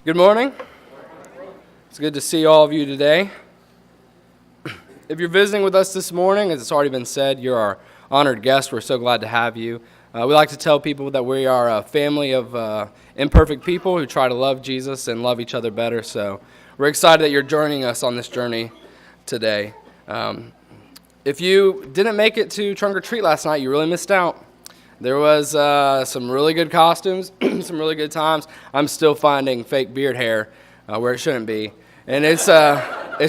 Good morning. It's good to see all of you today. If you're visiting with us this morning, as it's already been said, you're our honored guest. We're so glad to have you. We like to tell people that we are a family of imperfect people who try to love Jesus and love each other better. So we're excited that you're joining us on this journey today. If you didn't make it to Trunk or Treat last night, you really missed out. There was some really good costumes, some really good times. I'm still finding fake beard hair where it shouldn't be, and it's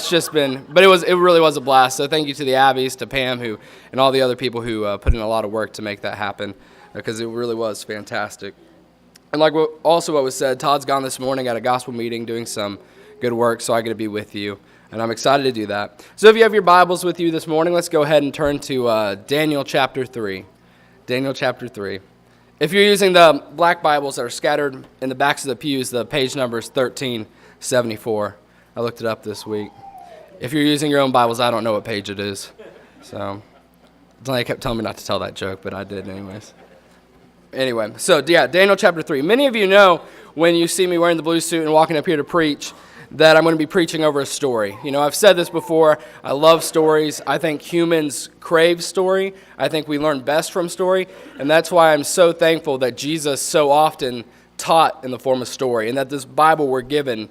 just been. But it really was a blast. So thank you to the Abbeys, to Pam, and all the other people who put in a lot of work to make that happen, because it really was fantastic. And like what was said, Todd's gone this morning at a gospel meeting doing some good work, so I get to be with you, and I'm excited to do that. So if you have your Bibles with you this morning, let's go ahead and turn to Daniel chapter 3. Daniel chapter 3. If you're using the black Bibles that are scattered in the backs of the pews, the page number is 1374. I looked it up this week. If you're using your own Bibles, I don't know what page it is. So, they kept telling me not to tell that joke, but I did anyways. Anyway, so yeah, Daniel chapter 3. Many of you know when you see me wearing the blue suit and walking up here to preach that I'm going to be preaching over a story. You know, I've said this before. I love stories. I think humans crave story. I think we learn best from story. And that's why I'm so thankful that Jesus so often taught in the form of story, and that this Bible we're given,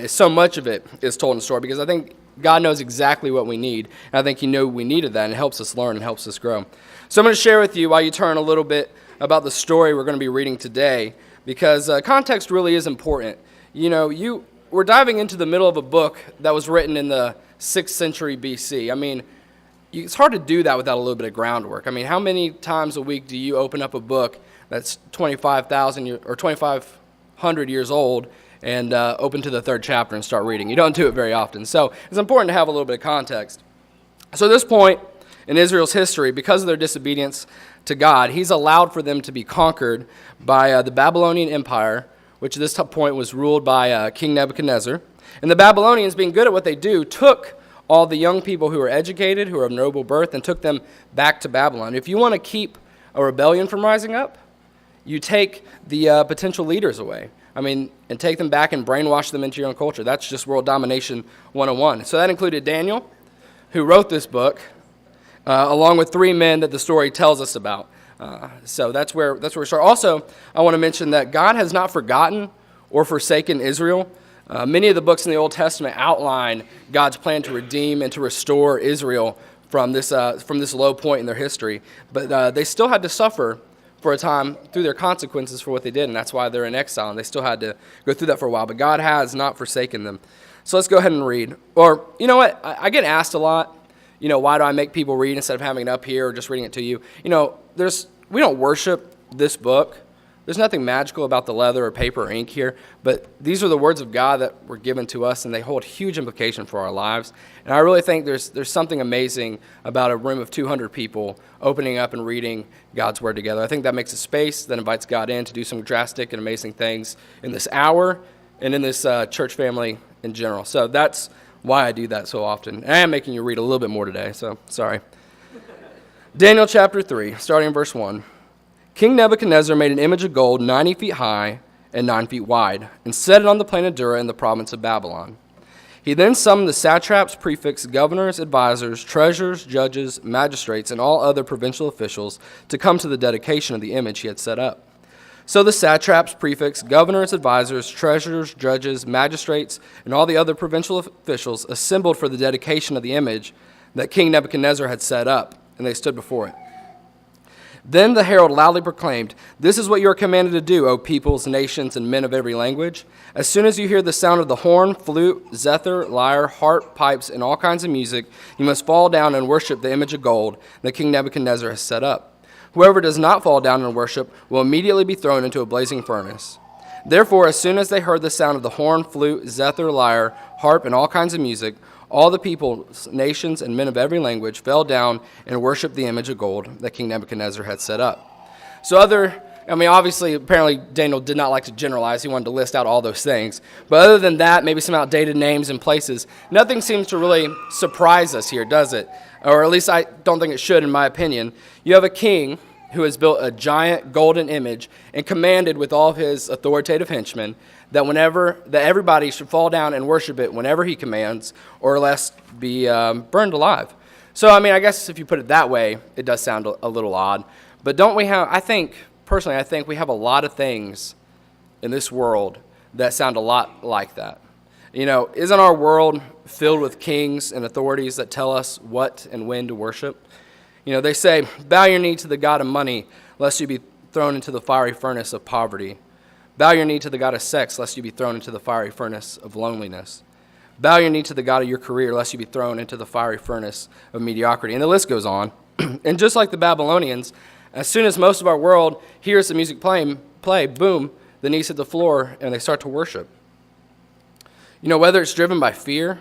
so much of it is told in story, because I think God knows exactly what we need. And I think He knew we needed that, and it helps us learn and helps us grow. So I'm going to share with you, while you turn, a little bit about the story we're going to be reading today, because context really is important. You know, we're diving into the middle of a book that was written in the 6th century BC. I mean, it's hard to do that without a little bit of groundwork. I mean, how many times a week do you open up a book that's 2,500 or 2,500 years old and open to the 3rd chapter and start reading? You don't do it very often. So it's important to have a little bit of context. So at this point in Israel's history, because of their disobedience to God, He's allowed for them to be conquered by the Babylonian Empire, which at this point was ruled by King Nebuchadnezzar. And the Babylonians, being good at what they do, took all the young people who were educated, who were of noble birth, and took them back to Babylon. If you want to keep a rebellion from rising up, you take the potential leaders away. I mean, and take them back and brainwash them into your own culture. That's just world domination 101. So that included Daniel, who wrote this book, along with 3 men that the story tells us about. So that's where we start. Also, I want to mention that God has not forgotten or forsaken Israel. Many of the books in the Old Testament outline God's plan to redeem and to restore Israel from this low point in their history. But they still had to suffer for a time through their consequences for what they did, and that's why they're in exile, and they still had to go through that for a while. But God has not forsaken them. So let's go ahead and read. Or, you know what? I get asked a lot, you know, why do I make people read instead of having it up here or just reading it to you? You know, we don't worship this book. There's nothing magical about the leather or paper or ink here, but these are the words of God that were given to us, and they hold huge implication for our lives. And I really think there's something amazing about a room of 200 people opening up and reading God's Word together. I think that makes a space that invites God in to do some drastic and amazing things in this hour and in this church family in general. So that's why I do that so often. And I am making you read a little bit more today, so sorry. Daniel chapter 3, starting in verse 1. King Nebuchadnezzar made an image of gold 90 feet high and 9 feet wide, and set it on the plain of Dura in the province of Babylon. He then summoned the satraps, prefects, governors, advisors, treasurers, judges, magistrates, and all other provincial officials to come to the dedication of the image he had set up. So the satraps, prefects, governors, advisors, treasurers, judges, magistrates, and all the other provincial officials assembled for the dedication of the image that King Nebuchadnezzar had set up, and they stood before it. Then the herald loudly proclaimed, "This is what you are commanded to do, O peoples, nations, and men of every language. As soon as you hear the sound of the horn, flute, zither, lyre, harp, pipes, and all kinds of music, you must fall down and worship the image of gold that King Nebuchadnezzar has set up. Whoever does not fall down and worship will immediately be thrown into a blazing furnace." Therefore, as soon as they heard the sound of the horn, flute, zither, lyre, harp, and all kinds of music, all the peoples, nations, and men of every language fell down and worshiped the image of gold that King Nebuchadnezzar had set up. So obviously, apparently Daniel did not like to generalize. He wanted to list out all those things. But other than that, maybe some outdated names and places, nothing seems to really surprise us here, does it? Or at least I don't think it should, in my opinion. You have a king who has built a giant golden image and commanded with all of his authoritative henchmen that everybody should fall down and worship it whenever he commands, or else be burned alive. So, I mean, I guess if you put it that way, it does sound a little odd. But don't we have, I think we have a lot of things in this world that sound a lot like that. You know, isn't our world filled with kings and authorities that tell us what and when to worship? You know, they say, bow your knee to the god of money, lest you be thrown into the fiery furnace of poverty. Bow your knee to the god of sex, lest you be thrown into the fiery furnace of loneliness. Bow your knee to the god of your career, lest you be thrown into the fiery furnace of mediocrity. And the list goes on. And just like the Babylonians, as soon as most of our world hears the music play, boom, the knees hit the floor and they start to worship. You know, whether it's driven by fear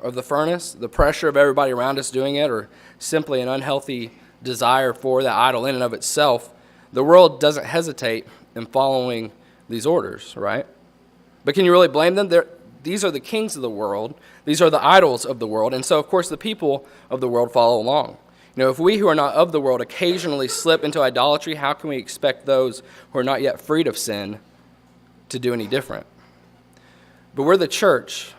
of the furnace, the pressure of everybody around us doing it, or simply an unhealthy desire for that idol in and of itself, the world doesn't hesitate in following these orders, right? But can you really blame them? These are the kings of the world. These are the idols of the world. And so, of course, the people of the world follow along. You know, if we who are not of the world occasionally slip into idolatry, how can we expect those who are not yet freed of sin to do any different? But we're the church.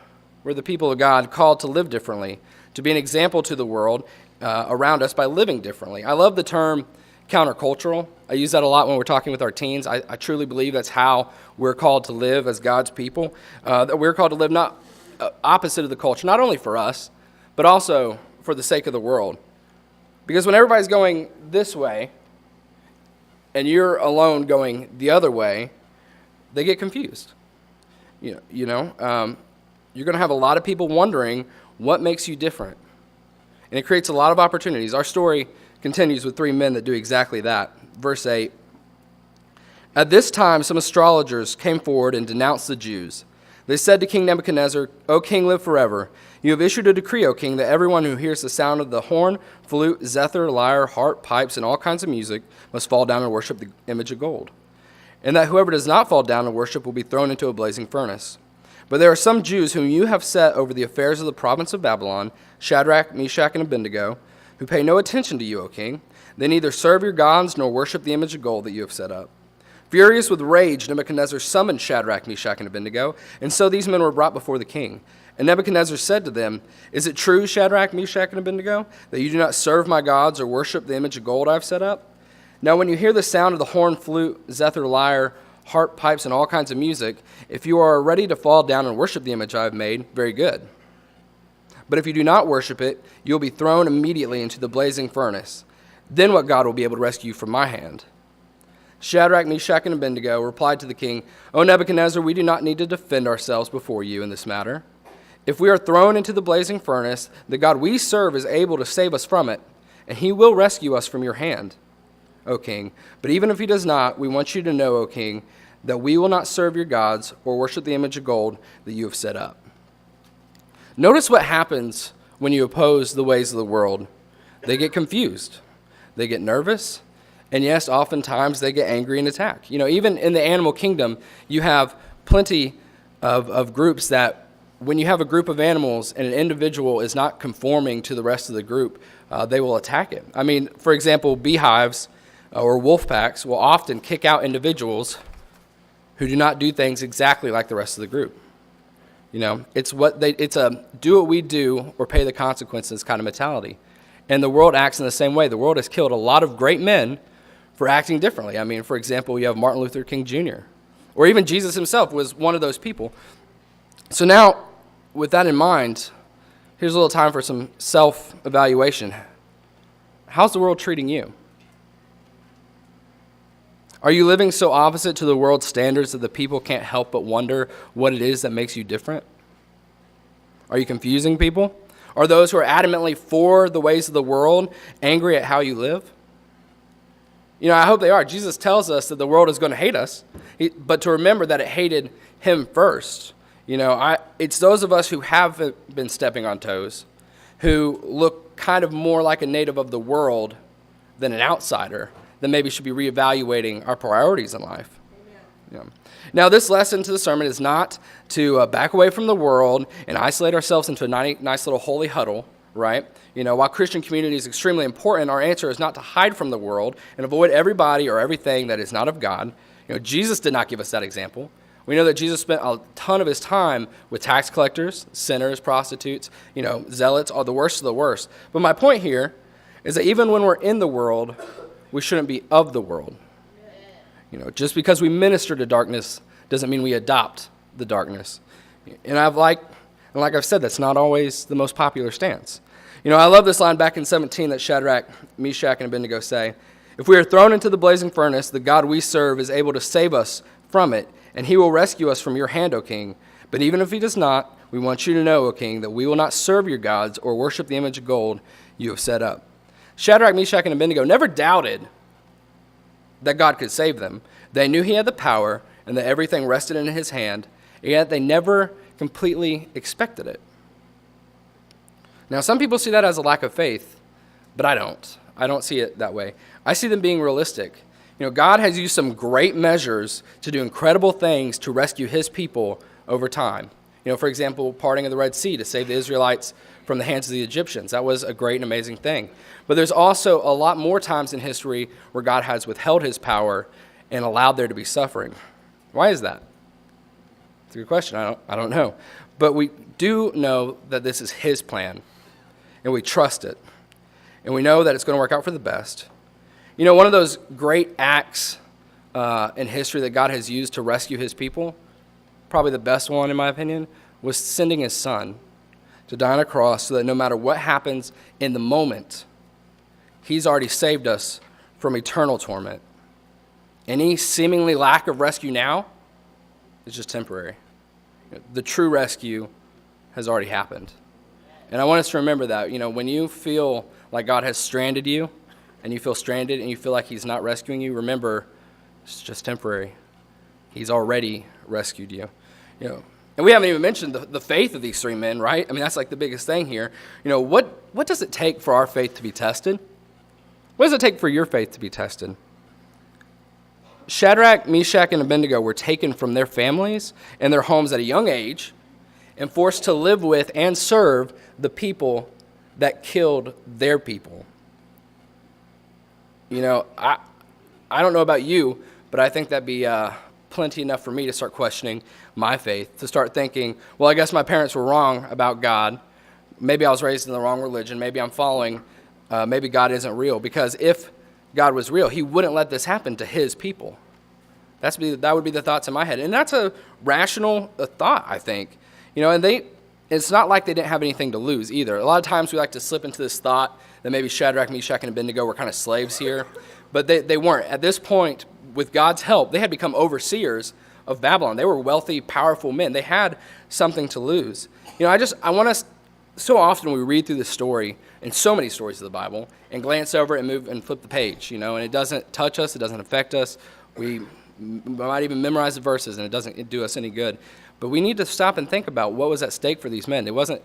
We're the people of God called to live differently, to be an example to the world around us by living differently. I love the term countercultural. I use that a lot when we're talking with our teens. I truly believe that's how we're called to live as God's people, that we're called to live not opposite of the culture, not only for us, but also for the sake of the world. Because when everybody's going this way and you're alone going the other way, they get confused. You're going to have a lot of people wondering what makes you different. And it creates a lot of opportunities. Our story continues with 3 men that do exactly that. Verse 8, at this time some astrologers came forward and denounced the Jews. They said to King Nebuchadnezzar, O king, live forever. You have issued a decree, O king, that everyone who hears the sound of the horn, flute, zither, lyre, harp, pipes, and all kinds of music must fall down and worship the image of gold. And that whoever does not fall down and worship will be thrown into a blazing furnace. But there are some Jews whom you have set over the affairs of the province of Babylon, Shadrach, Meshach, and Abednego, who pay no attention to you, O king. They neither serve your gods nor worship the image of gold that you have set up. Furious with rage, Nebuchadnezzar summoned Shadrach, Meshach, and Abednego, and so these men were brought before the king. And Nebuchadnezzar said to them, Is it true, Shadrach, Meshach, and Abednego, that you do not serve my gods or worship the image of gold I have set up? Now when you hear the sound of the horn, flute, zither, lyre, harp, pipes, and all kinds of music, if you are ready to fall down and worship the image I have made, very good. But if you do not worship it, you will be thrown immediately into the blazing furnace. Then what God will be able to rescue you from my hand? Shadrach, Meshach, and Abednego replied to the king, O Nebuchadnezzar, we do not need to defend ourselves before you in this matter. If we are thrown into the blazing furnace, the God we serve is able to save us from it, and he will rescue us from your hand, O king. But even if he does not, we want you to know, O king, that we will not serve your gods or worship the image of gold that you have set up. Notice what happens when you oppose the ways of the world. They get confused. They get nervous. And yes, oftentimes they get angry and attack. You know, even in the animal kingdom, you have plenty of groups that when you have a group of animals and an individual is not conforming to the rest of the group, they will attack it. I mean, for example, beehives or wolf packs will often kick out individuals who do not do things exactly like the rest of the group. You know, it's a do what we do or pay the consequences kind of mentality. And the world acts in the same way. The world has killed a lot of great men for acting differently. I mean, for example, you have Martin Luther King Jr., or even Jesus himself was one of those people. So now, with that in mind, here's a little time for some self-evaluation. How's the world treating you? Are you living so opposite to the world's standards that the people can't help but wonder what it is that makes you different? Are you confusing people? Are those who are adamantly for the ways of the world angry at how you live? You know, I hope they are. Jesus tells us that the world is going to hate us, but to remember that it hated him first. You know, it's those of us who haven't been stepping on toes, who look kind of more like a native of the world than an outsider, that maybe should be reevaluating our priorities in life. You know. Now, this lesson to the sermon is not to back away from the world and isolate ourselves into a nice little holy huddle, right? While Christian community is extremely important, our answer is not to hide from the world and avoid everybody or everything that is not of God. Jesus did not give us that example. We know that Jesus spent a ton of his time with tax collectors, sinners, prostitutes, zealots, all the worst of the worst. But my point here is that even when we're in the world, we shouldn't be of the world. Just because we minister to darkness doesn't mean we adopt the darkness. And like I've said, that's not always the most popular stance. I love this line back in 17 that Shadrach, Meshach, and Abednego say, "If we are thrown into the blazing furnace, the God we serve is able to save us from it, and he will rescue us from your hand, O king. But even if he does not, we want you to know, O king, that we will not serve your gods or worship the image of gold you have set up." Shadrach, Meshach, and Abednego never doubted that God could save them. They knew he had the power and that everything rested in his hand, yet they never completely expected it. Now, some people see that as a lack of faith, but I don't. I don't see it that way. I see them being realistic. God has used some great measures to do incredible things to rescue his people over time. For example, parting of the Red Sea to save the Israelites from the hands of the Egyptians. That was a great and amazing thing. But there's also a lot more times in history where God has withheld his power and allowed there to be suffering. Why is that? It's a good question. I don't know. But we do know that this is his plan, and we trust it. And we know that it's going to work out for the best. One of those great acts in history that God has used to rescue his people, probably the best one in my opinion, was sending his son to die on a cross so that no matter what happens in the moment, he's already saved us from eternal torment. Any seemingly lack of rescue now is just temporary. The true rescue has already happened. And I want us to remember that, when you feel like God has stranded you, and you feel stranded and you feel like he's not rescuing you, remember, it's just temporary. He's already rescued you. And we haven't even mentioned the faith of these three men, right? I mean, that's like the biggest thing here. What does it take for our faith to be tested? What does it take for your faith to be tested? Shadrach, Meshach, and Abednego were taken from their families and their homes at a young age and forced to live with and serve the people that killed their people. I don't know about you, but I think that'd be plenty enough for me to start questioning my faith, to start thinking, well, I guess my parents were wrong about God. Maybe I was raised in the wrong religion. Maybe I'm following, maybe God isn't real. Because if God was real, he wouldn't let this happen to his people. That would be the thoughts in my head. And that's a rational thought, I think. And it's not like they didn't have anything to lose either. A lot of times we like to slip into this thought that maybe Shadrach, Meshach, and Abednego were kind of slaves here. But they weren't. At this point, with God's help, they had become overseers of Babylon. They were wealthy, powerful men. They had something to lose. I want us, so often we read through the story, and so many stories of the Bible, and glance over it and move and flip the page, and it doesn't touch us, it doesn't affect us. We might even memorize the verses, and it doesn't do us any good. But we need to stop and think about what was at stake for these men. It wasn't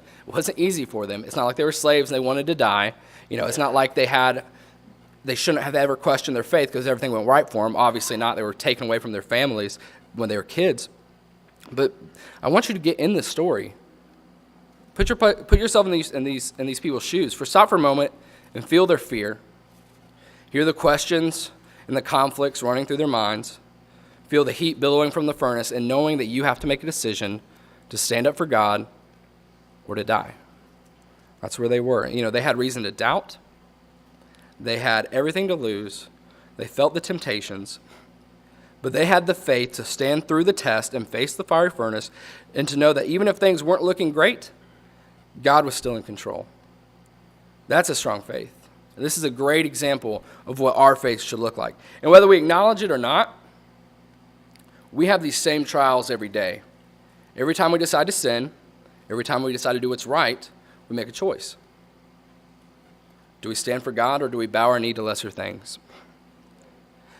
easy for them. It's not like they were slaves and they wanted to die. It's not like they shouldn't have ever questioned their faith because everything went right for them. Obviously not. They were taken away from their families when they were kids. But I want you to get in this story. Put yourself in these people's shoes. Stop for a moment and feel their fear. Hear the questions and the conflicts running through their minds. Feel the heat billowing from the furnace and knowing that you have to make a decision to stand up for God or to die. That's where they were. They had reason to doubt. They had everything to lose. They felt the temptations. But they had the faith to stand through the test and face the fiery furnace and to know that even if things weren't looking great, God was still in control. That's a strong faith. And this is a great example of what our faith should look like. And whether we acknowledge it or not, we have these same trials every day. Every time we decide to sin, every time we decide to do what's right, we make a choice. Do we stand for God or do we bow our knee to lesser things?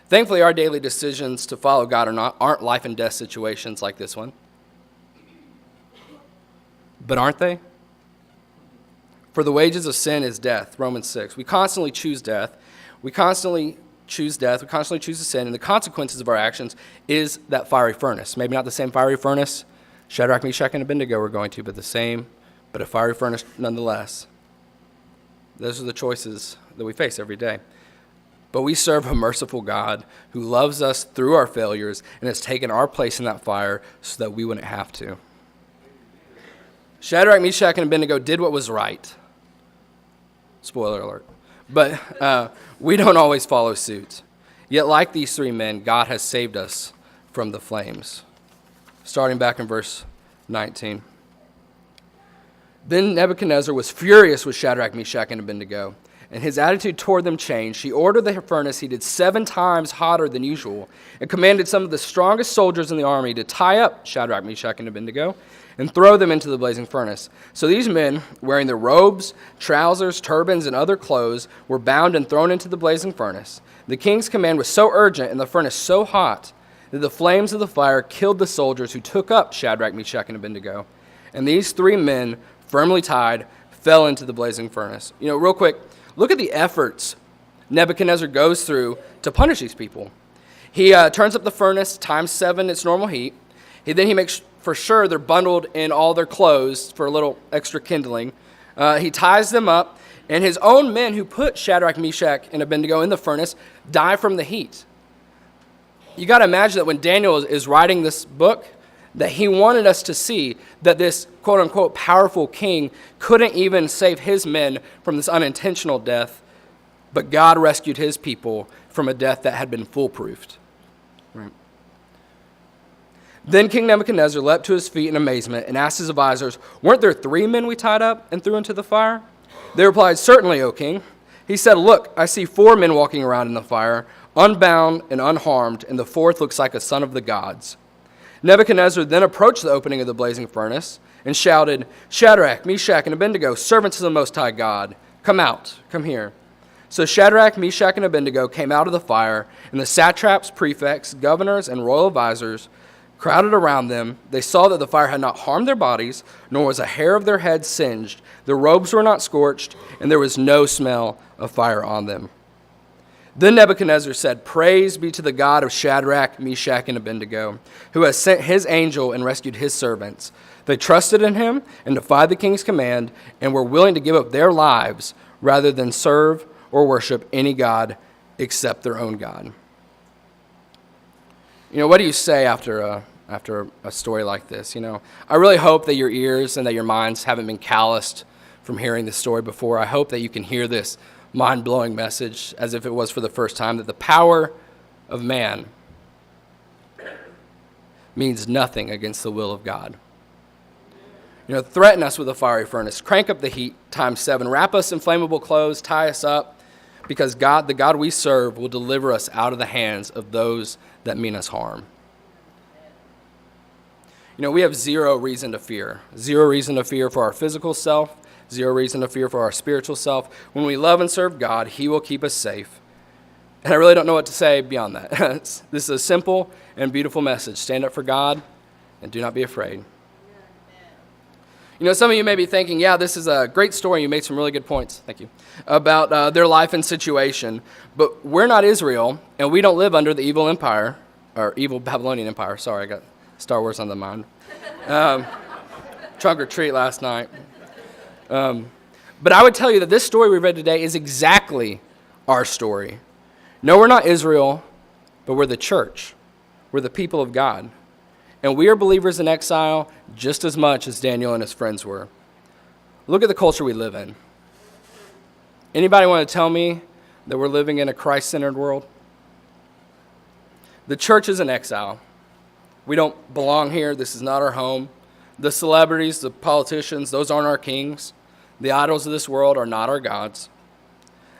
Thankfully, our daily decisions to follow God aren't life and death situations like this one. But aren't they? For the wages of sin is death, Romans 6. We constantly choose death. We constantly choose to sin, and the consequences of our actions is that fiery furnace. Maybe not the same fiery furnace Shadrach, Meshach, and Abednego were going to, but a fiery furnace nonetheless. Those are the choices that we face every day. But we serve a merciful God who loves us through our failures and has taken our place in that fire so that we wouldn't have to. Shadrach, Meshach, and Abednego did what was right. Spoiler alert. But we don't always follow suit. Yet like these three men, God has saved us from the flames. Starting back in verse 19. Then Nebuchadnezzar was furious with Shadrach, Meshach, and Abednego, and his attitude toward them changed. He ordered the furnace heated 7 times hotter than usual and commanded some of the strongest soldiers in the army to tie up Shadrach, Meshach, and Abednego and throw them into the blazing furnace. So these men, wearing their robes, trousers, turbans, and other clothes, were bound and thrown into the blazing furnace. The king's command was so urgent and the furnace so hot that the flames of the fire killed the soldiers who took up Shadrach, Meshach, and Abednego. And these 3 men, firmly tied, fell into the blazing furnace. Real quick, look at the efforts Nebuchadnezzar goes through to punish these people. He turns up the furnace times 7 its normal heat. Then he makes for sure they're bundled in all their clothes for a little extra kindling. He ties them up, and his own men who put Shadrach, Meshach, and Abednego in the furnace die from the heat. You got to imagine that when Daniel is writing this book, that he wanted us to see that this quote-unquote powerful king couldn't even save his men from this unintentional death, but God rescued his people from a death that had been foolproofed. Right. Then King Nebuchadnezzar leapt to his feet in amazement and asked his advisors, "Weren't there 3 men we tied up and threw into the fire?" They replied, "Certainly, O king." He said, "Look, I see 4 men walking around in the fire, unbound and unharmed, and the 4th looks like a son of the gods." Nebuchadnezzar then approached the opening of the blazing furnace and shouted, "Shadrach, Meshach, and Abednego, servants of the Most High God, come out, come here." So Shadrach, Meshach, and Abednego came out of the fire, and the satraps, prefects, governors, and royal advisors crowded around them. They saw that the fire had not harmed their bodies, nor was a hair of their heads singed. Their robes were not scorched, and there was no smell of fire on them. Then Nebuchadnezzar said, "Praise be to the God of Shadrach, Meshach, and Abednego, who has sent his angel and rescued his servants. They trusted in him and defied the king's command and were willing to give up their lives rather than serve or worship any god except their own God." What do you say after a story like this? I really hope that your ears and that your minds haven't been calloused from hearing this story before. I hope that you can hear this mind-blowing message as if it was for the first time, that the power of man means nothing against the will of God. Threaten us with a fiery furnace, crank up the heat times 7, wrap us in flammable clothes, tie us up, because God, the God we serve, will deliver us out of the hands of those that mean us harm. We have 0 reason to fear. 0 reason to fear for our physical self, 0 reason to fear for our spiritual self. When we love and serve God, he will keep us safe. And I really don't know what to say beyond that. This is a simple and beautiful message. Stand up for God and do not be afraid. Some of you may be thinking, yeah, this is a great story. You made some really good points. Thank you. About their life and situation. But we're not Israel, and we don't live under the evil empire, or evil Babylonian empire. Sorry, I got Star Wars on the mind. Trunk or treat last night. But I would tell you that this story we read today is exactly our story. No, we're not Israel, but we're the church. We're the people of God. And we are believers in exile just as much as Daniel and his friends were. Look at the culture we live in. Anybody want to tell me that we're living in a Christ-centered world? The church is in exile. We don't belong here. This is not our home. The celebrities, the politicians, those aren't our kings. The idols of this world are not our gods.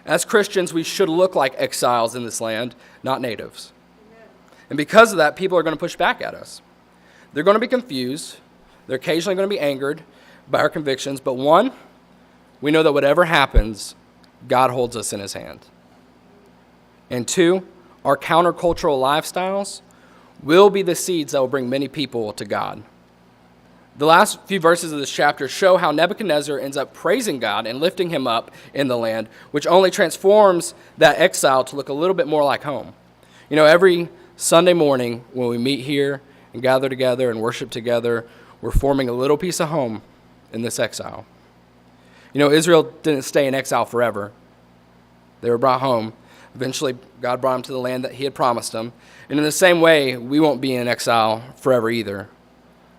As Christians, we should look like exiles in this land, not natives. And because of that, people are going to push back at us. They're going to be confused. They're occasionally going to be angered by our convictions. But 1, we know that whatever happens, God holds us in his hand. And 2, our countercultural lifestyles will be the seeds that will bring many people to God. The last few verses of this chapter show how Nebuchadnezzar ends up praising God and lifting him up in the land, which only transforms that exile to look a little bit more like home. Every Sunday morning when we meet here and gather together and worship together, we're forming a little piece of home in this exile. You know, Israel didn't stay in exile forever. They were brought home. Eventually, God brought them to the land that he had promised them. And in the same way, we won't be in exile forever either.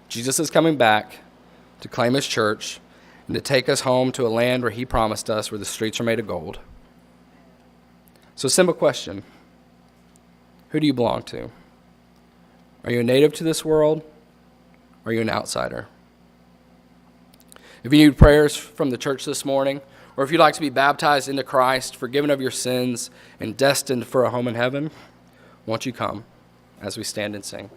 Jesus is coming back to claim his church and to take us home to a land where he promised us, where the streets are made of gold. So, simple question. Who do you belong to? Are you a native to this world, or are you an outsider? If you need prayers from the church this morning, or if you'd like to be baptized into Christ, forgiven of your sins, and destined for a home in heaven, won't you come as we stand and sing?